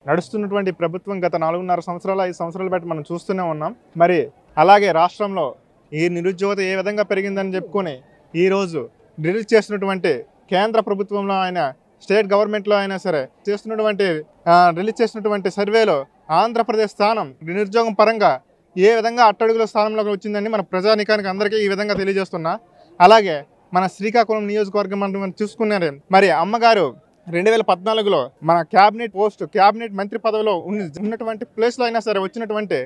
నడుస్తున్నటువంటి ప్రభుత్వం గత 4.5 సంవత్సరాలు 5 సంవత్సరాలు బట్టి మనం చూస్తూనే ఉన్నాం. మరి అలాగే రాష్ట్రంలో ఈ నిరుద్యోగత ఏ విధంగా పెరిగిందని చెప్పుకొని ఈరోజు రిలీజ్ చేసినటువంటి కేంద్ర ప్రభుత్వంలో ఆయన స్టేట్ గవర్నమెంట్లో అయినా సరే రిలీజ్ చేసినటువంటి సర్వేలో ఆంధ్రప్రదేశ్ స్థానం నిరుద్యోగం పరంగా ఏ విధంగా అట్టడుగుల స్థానంలోకి వచ్చిందని మన ప్రజానికానికి అందరికీ ఈ విధంగా తెలియజేస్తున్నా. అలాగే మన శ్రీకాకుళం నియోజకవర్గం మనం చూసుకున్నారే, మరి అమ్మగారు 2014లో మన క్యాబినెట్ మంత్రి పదవిలో ఉన్నటువంటి ప్లేస్లో అయినా సరే వచ్చినటువంటి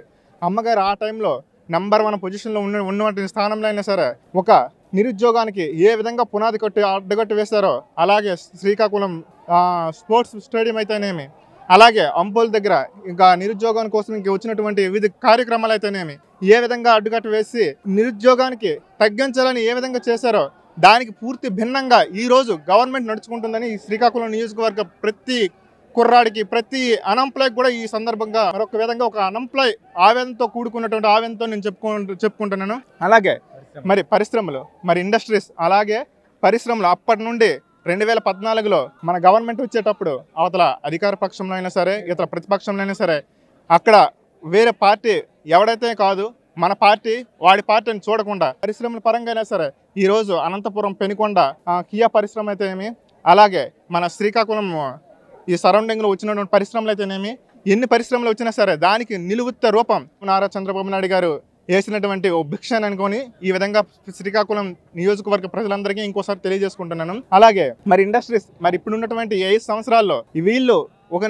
అమ్మగారు ఆ టైంలో నంబర్ 1 పొజిషన్లో ఉన్నటువంటి స్థానంలో అయినా సరే ఒక నిరుద్యోగానికి ఏ విధంగా పునాది అడ్డగట్టు వేశారో, అలాగే శ్రీకాకుళం స్పోర్ట్స్ స్టేడియం అయితేనేమి, అలాగే అంపోల్ దగ్గర ఇంకా నిరుద్యోగం కోసం ఇంక వచ్చినటువంటి వివిధ కార్యక్రమాలు అయితేనేమి ఏ విధంగా అడ్డుకట్ట వేసి నిరుద్యోగానికి తగ్గించాలని ఏ విధంగా చేశారో దానికి పూర్తి భిన్నంగా ఈరోజు గవర్నమెంట్ నడుచుకుంటుందని ఈ శ్రీకాకుళం నియోజకవర్గ ప్రతి కుర్రాడికి ప్రతి అన్ఎంప్లాయ్ కూడా ఈ సందర్భంగా మరొక విధంగా ఒక అన్ఎంప్లాయ్ ఆవేదనతో కూడుకున్నటువంటి ఆవేదనతో నేను చెప్పుకుంటున్నాను. అలాగే మరి పరిశ్రమలు, మరి ఇండస్ట్రీస్, అలాగే పరిశ్రమలు అప్పటి నుండి 2014లో మన గవర్నమెంట్ వచ్చేటప్పుడు అవతల అధికార పక్షంలో అయినా సరే ఇతర ప్రతిపక్షంలో అయినా సరే అక్కడ వేరే పార్టీ ఎవడైతే కాదు మన పార్టీ వాడి పార్టీని చూడకుండా పరిశ్రమల పరంగా అయినా సరే ఈరోజు అనంతపురం పెనుకొండ కియా పరిశ్రమ అయితేనేమి, అలాగే మన శ్రీకాకుళం ఈ సరౌండింగ్లో వచ్చినటువంటి పరిశ్రమలు అయితేనేమి, ఎన్ని పరిశ్రమలు వచ్చినా సరే దానికి నిలువెత్త రూపం నారా చంద్రబాబు నాయుడు గారు వేసినటువంటి ఓ భిక్షని అనుకొని ఈ విధంగా శ్రీకాకుళం నియోజకవర్గ ప్రజలందరికీ ఇంకోసారి తెలియజేసుకుంటున్నాను. అలాగే మరి ఇండస్ట్రీస్, మరి ఇప్పుడు ఉన్నటువంటి 5 సంవత్సరాల్లో వీళ్ళు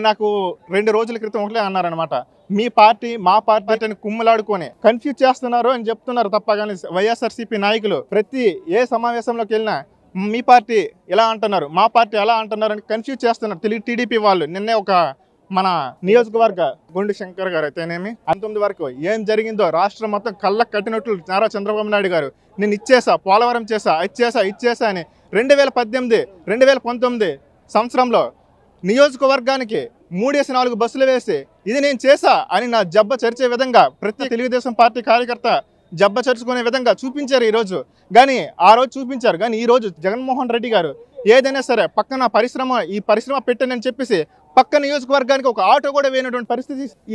నాకు 2 రోజుల క్రితం ఒకటే అన్నారనమాట, మీ పార్టీ మా పార్టీ అని కుమ్ములాడుకొని కన్ఫ్యూజ్ చేస్తున్నారు అని చెప్తున్నారు తప్ప. కానీ వైఎస్ఆర్సీపీ నాయకులు ప్రతి ఏ సమావేశంలోకి వెళ్ళినా మీ పార్టీ ఎలా అంటున్నారు, మా పార్టీ ఎలా అంటున్నారు అని కన్ఫ్యూజ్ చేస్తున్నారు. టీడీపీ వాళ్ళు నిన్నే ఒక మన నియోజకవర్గ గుండు శంకర్ గారు అయితేనేమి 19 వరకు ఏం జరిగిందో రాష్ట్రం మొత్తం కళ్ళకు కట్టినట్లు నారా చంద్రబాబు నాయుడు గారు నేను ఇచ్చేసా, పోలవరం ఇచ్చేసా అని 2018-2019 సంవత్సరంలో నియోజకవర్గానికి 3-4 బస్సులు వేసి ఇది నేను చేశా అని నా జబ్బ చరిచే విధంగా ప్రతి తెలుగుదేశం పార్టీ కార్యకర్త జబ్బ చరుచుకునే విధంగా చూపించారు ఈరోజు. కానీ ఆ రోజు చూపించారు, కానీ ఈరోజు జగన్మోహన్ రెడ్డి గారు ఏదైనా సరే పక్కన ఈ పరిశ్రమ పెట్టానని చెప్పేసి పక్క నియోజకవర్గానికి ఒక ఆటో కూడా వేయనటువంటి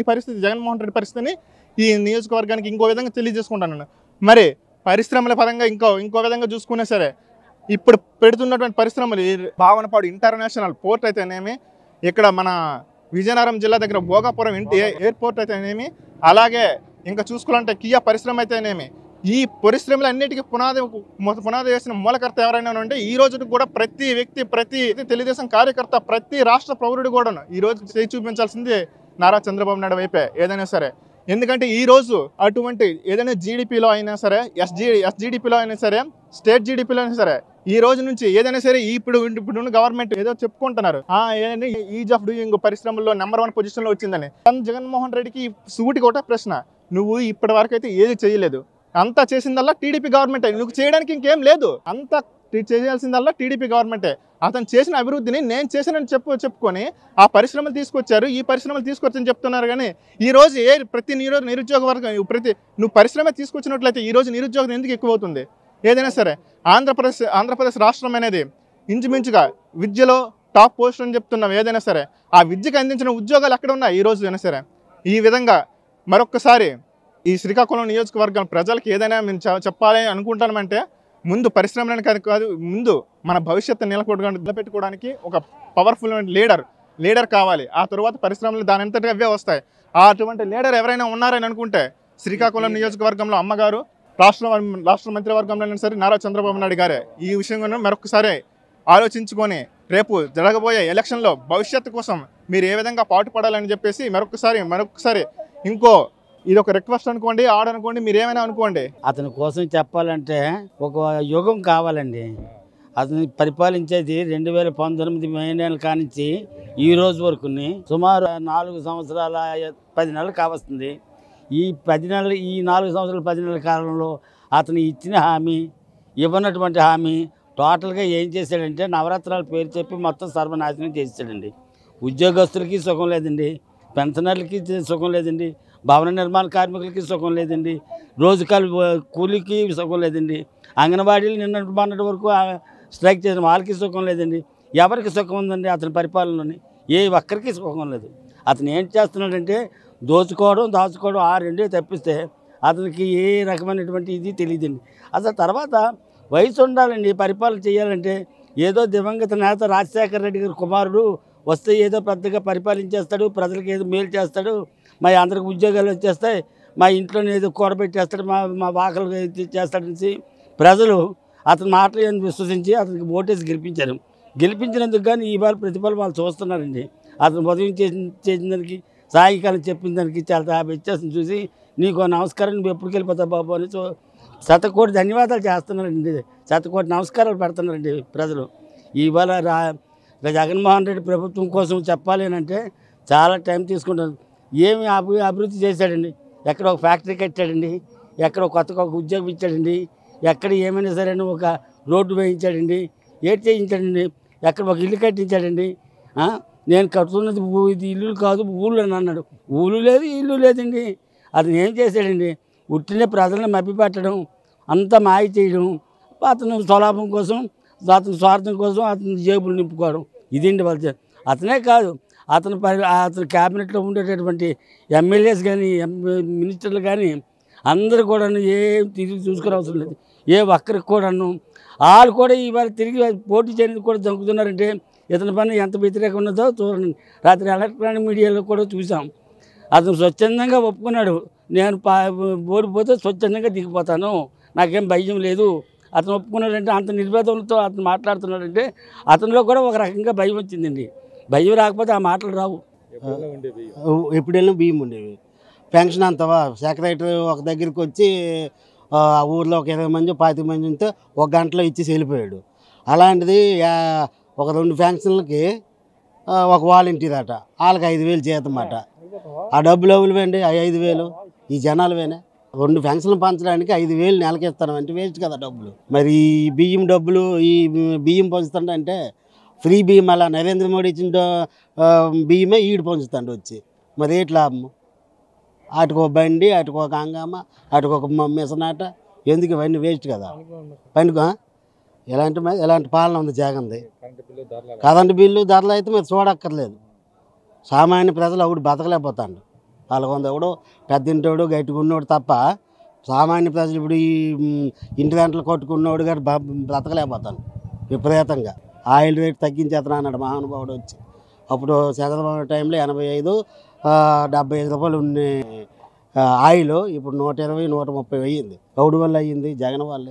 పరిస్థితి జగన్మోహన్ రెడ్డి పరిస్థితిని ఈ నియోజకవర్గానికి ఇంకో విధంగా తెలియజేసుకుంటాను. మరి పరిశ్రమల పరంగా ఇంకో విధంగా చూసుకున్నా సరే ఇప్పుడు పెడుతున్నటువంటి పరిశ్రమలు భావనపాడు ఇంటర్నేషనల్ పోర్ట్ అయితేనేమి, ఇక్కడ మన విజయనగరం జిల్లా దగ్గర భోగాపురం ఎయిర్పోర్ట్ అయితేనేమి, అలాగే ఇంకా చూసుకోవాలంటే కియా పరిశ్రమ అయితేనేమి, ఈ పరిశ్రమలన్నిటికీ పునాది వేసిన మూలకర్త ఎవరైనా ఉంటే ఈ రోజు కూడా ప్రతి వ్యక్తి, ప్రతి తెలుగుదేశం కార్యకర్త, ప్రతి రాష్ట్ర పౌరుడు కూడా ఈ రోజు చేయి చూపించాల్సింది నారా చంద్రబాబు నాయుడు వైపే ఏదైనా సరే. ఎందుకంటే ఈ రోజు అటువంటి ఏదైనా జీడిపిలో అయినా సరే, ఎస్జీడిపిలో అయినా సరే, స్టేట్ జీడిపిలో అయినా సరే ఈ రోజు నుంచి ఏదైనా సరే ఇప్పుడు గవర్నమెంట్ ఏదో చెప్పుకుంటున్నారు ఈజ్ ఆఫ్ డూయింగ్ పరిశ్రమల్లో నెంబర్ 1 పొజిషన్లో వచ్చిందని. జగన్మోహన్ రెడ్డికి సూటికి ఒకటే ప్రశ్న, నువ్వు ఇప్పటి వరకు అయితే ఏది చేయలేదు, అంతా చేసిందల్లా టీడీపీ గవర్నమెంటే, నువ్వు చేయడానికి ఇంకేం లేదు, అంతా చేయాల్సిందల్లా టీడీపీ గవర్నమెంటే. అతను చేసిన అభివృద్ధిని నేను చేశానని చెప్పుకొని ఆ పరిశ్రమలు తీసుకొచ్చారు, ఈ పరిశ్రమలు తీసుకొచ్చని చెప్తున్నారు. కానీ ఈ రోజు ప్రతి నిరుద్యోగ వర్గం నువ్వు పరిశ్రమ తీసుకొచ్చినట్లయితే ఈ రోజు నిరుద్యోగం ఎందుకు ఎక్కువ అవుతుంది? ఏదైనా సరే ఆంధ్రప్రదేశ్ రాష్ట్రం అనేది ఇంచుమించుగా విద్యలో టాప్ పోస్ట్ అని చెప్తున్నాం. ఏదైనా సరే ఆ విద్యకు అందించిన ఉద్యోగాలు ఎక్కడ ఉన్నాయి ఈ రోజు అయినా సరే. ఈ విధంగా మరొక్కసారి ఈ శ్రీకాకుళం నియోజకవర్గం ప్రజలకు ఏదైనా మేము చెప్పాలి అనుకుంటామంటే ముందు పరిశ్రమలను కాదు, ముందు మన భవిష్యత్తు నిలబెట్టుకోవడానికి ఒక పవర్ఫుల్ లీడర్ కావాలి. ఆ తర్వాత పరిశ్రమలు దాని అంతటి అవే వస్తాయి. అటువంటి లీడర్ ఎవరైనా ఉన్నారని అనుకుంటే శ్రీకాకుళం నియోజకవర్గంలో అమ్మగారు, రాష్ట్ర మంత్రివర్గంలో సరే నారా చంద్రబాబు నాయుడు గారే ఈ విషయంగా మరొకసారి ఆలోచించుకొని రేపు జరగబోయే ఎలక్షన్లో భవిష్యత్తు కోసం మీరు ఏ విధంగా పాటుపడాలని చెప్పేసి మరొకసారి ఇది ఒక రిక్వెస్ట్ అనుకోండి, ఆడనుకోండి, మీరు ఏమైనా అనుకోండి. అతని కోసం చెప్పాలంటే ఒక యుగం కావాలండి. అతను పరిపాలించేది 2019 మే నెల కానించి ఈ రోజు వరకు సుమారు 4 సంవత్సరాల 10 నెలలు కావస్తుంది. ఈ 4 సంవత్సరాల 10 నెలల కాలంలో అతను ఇచ్చిన హామీ, ఇవ్వనటువంటి హామీ టోటల్గా ఏం చేశాడంటే నవరత్నాల పేరు చెప్పి మొత్తం సర్వనాశనం చేసాడండి. ఉద్యోగస్తులకి సుఖం లేదండి, పెన్షనర్లకి సుఖం లేదండి, భవన నిర్మాణ కార్మికులకి సుఖం లేదండి, రోజుకాలు కూలీకి సుఖం లేదండి, అంగన్వాడీలు మొన్నటి వరకు స్ట్రైక్ చేసిన వాళ్ళకి సుఖం లేదండి. ఎవరికి సుఖం ఉందండి అతని పరిపాలనలోని? ఏ ఒక్కరికి సుఖం లేదు. అతను ఏం చేస్తున్నాడంటే దోచుకోవడం దాచుకోవడం ఆ రెండే తప్పిస్తే అతనికి ఏ రకమైనటువంటి ఇది తెలియదండి. అసలు తర్వాత వయసు ఉండాలండి పరిపాలన చేయాలంటే. ఏదో దివంగత నేత రాజశేఖర రెడ్డి గారి కుమారుడు వస్తే ఏదో పెద్దగా పరిపాలించేస్తాడు, ప్రజలకు ఏదో మేలు చేస్తాడు, మా అందరికి ఉద్యోగాలు వచ్చేస్తాయి, మా ఇంట్లోనే ఏదో కూడబెట్టేస్తాడు, మా వాకలు చేస్తాడని ప్రజలు అతని మాటలు విశ్వసించి అతనికి ఓటేసి గెలిపించారు. గెలిపించినందుకు కానీ ఇవాళ ప్రతిఫలం వాళ్ళు చూస్తున్నారండి. అతను ఉదయం చేసిన దానికి సాయంకాలం చెప్పిన దానికి చాలా వ్యత్యాసం చూసి నీకు నమస్కారం, నువ్వు ఎప్పుడు వెళ్ళిపోతావు బాబు అని శతకోటి ధన్యవాదాలు చేస్తున్నారండి, శతకోటి నమస్కారాలు పెడుతున్నారండి ప్రజలు. ఇవాళ జగన్మోహన్ రెడ్డి ప్రభుత్వం కోసం చెప్పాలి అంటే చాలా టైం తీసుకుంటారు. ఏమి అభివృద్ధి చేశాడండి? ఎక్కడ ఒక ఫ్యాక్టరీ కట్టాడండి, ఎక్కడ కొత్తగా ఒక ఉద్యోగం ఇచ్చాడండి, ఎక్కడ ఏమైనా సరే ఒక రోడ్డు వేయించాడండి, ఏటి చేయించాడండి, ఎక్కడ ఒక ఇల్లు కట్టించాడండి. నేను కట్టుతున్నది ఇది ఇల్లు కాదు ఊళ్ళు అని అన్నాడు. ఊళ్ళు లేదు ఇల్లు లేదండి. అతను ఏం చేశాడండి? ఉట్టినే ప్రజలను మభ్యపెట్టడం, అంతా మాయ చేయడం, అతను స్వలాభం కోసం, అతని స్వార్థం కోసం అతని జేబులు నింపుకోవడం, ఇదండి వాళ్ళు. అతనే కాదు, అతని క్యాబినెట్లో ఉండేటటువంటి ఎమ్మెల్యేస్ కానీ మినిస్టర్లు కానీ అందరూ కూడా ఏం తిరిగి చూసుకునే అవసరం లేదు. ఏ ఒక్కరికి కూడాను వాళ్ళు కూడా ఇవాళ తిరిగి పోటీ చేయడానికి కూడా దొంకుతున్నారంటే ఇతని పని ఎంత వ్యతిరేకం ఉన్నదో చూడండి. రాత్రి ఎలక్ట్రానిక్ మీడియాలో కూడా చూసాం. అతను స్వచ్ఛందంగా ఒప్పుకున్నాడు, నేను ఓడిపోతే స్వచ్ఛందంగా దిగిపోతాను, నాకేం భయం లేదు. అతను ఒప్పుకున్నాడంటే అంత నిర్భేదంతో అతను మాట్లాడుతున్నాడంటే అతనిలో కూడా ఒక రకంగా భయం వచ్చిందండి. భయం రాకపోతే ఆ మాటలు రావు. ఎప్పుడైనా బియ్యం ఉండేవి. పెన్షన్ అంతవా సెక్రటరీ ఒక దగ్గరికి వచ్చి ఆ ఊర్లో ఒక 20 మంది 25 మంది ఉంటే ఒక గంటలో ఇచ్చేసి వెళ్ళిపోయాడు. అలాంటిది ఒక 2 ఫ్యాంక్షన్లకి ఒక వాలంటీర్ అట, వాళ్ళకి 5,000 జీతం అట. ఆ డబ్బులు ఎవరివేండి? ఆ 5,000 ఈ జనాలవేనా? 2 ఫ్యాంక్షన్లు పంచడానికి 5,000 నెలకి ఇస్తాను అంటే వేస్ట్ కదా డబ్బులు. మరి ఈ బియ్యం డబ్బులు, ఈ బియ్యం పంచుతుంటే ఫ్రీ బియ్యం అలా నరేంద్ర మోడీ ఇచ్చిన బియ్యమే ఈడు పంచుతాడు వచ్చి, మరి ఏంటి లాభము? అటుకు ఒక బండి, అటుకు ఒక హంగామా, అటుకు ఒక మిసనాట, ఎందుకు ఇవన్నీ వేస్ట్ కదా. పనికి ఎలాంటి పాలన ఉంది జగన్ది. కరెంటు బిల్లు ధరలు అయితే మీరు చూడక్కర్లేదు. సామాన్య ప్రజలు ఒకటి బతకలేకపోతాడు. వాళ్ళకు ఉంది ఎవడో పెద్దింటోడు గట్టిగా ఉన్నోడు తప్ప సామాన్య ప్రజలు ఇప్పుడు ఈ ఇంటి గంటలు కొట్టుకున్నోడు గారు బ్రతకలేకపోతాను. విపరీతంగా ఆయిల్ రేట్ తగ్గించేస్తాను అన్నాడు మహానుభావుడు వచ్చి. అప్పుడు చంద్రబాబు టైంలో 85, 75 రూపాయలు ఉన్న ఆయిల్ ఇప్పుడు 120, 130 అయ్యింది. ఎవడి వల్ల అయ్యింది? జగన్ వల్ల.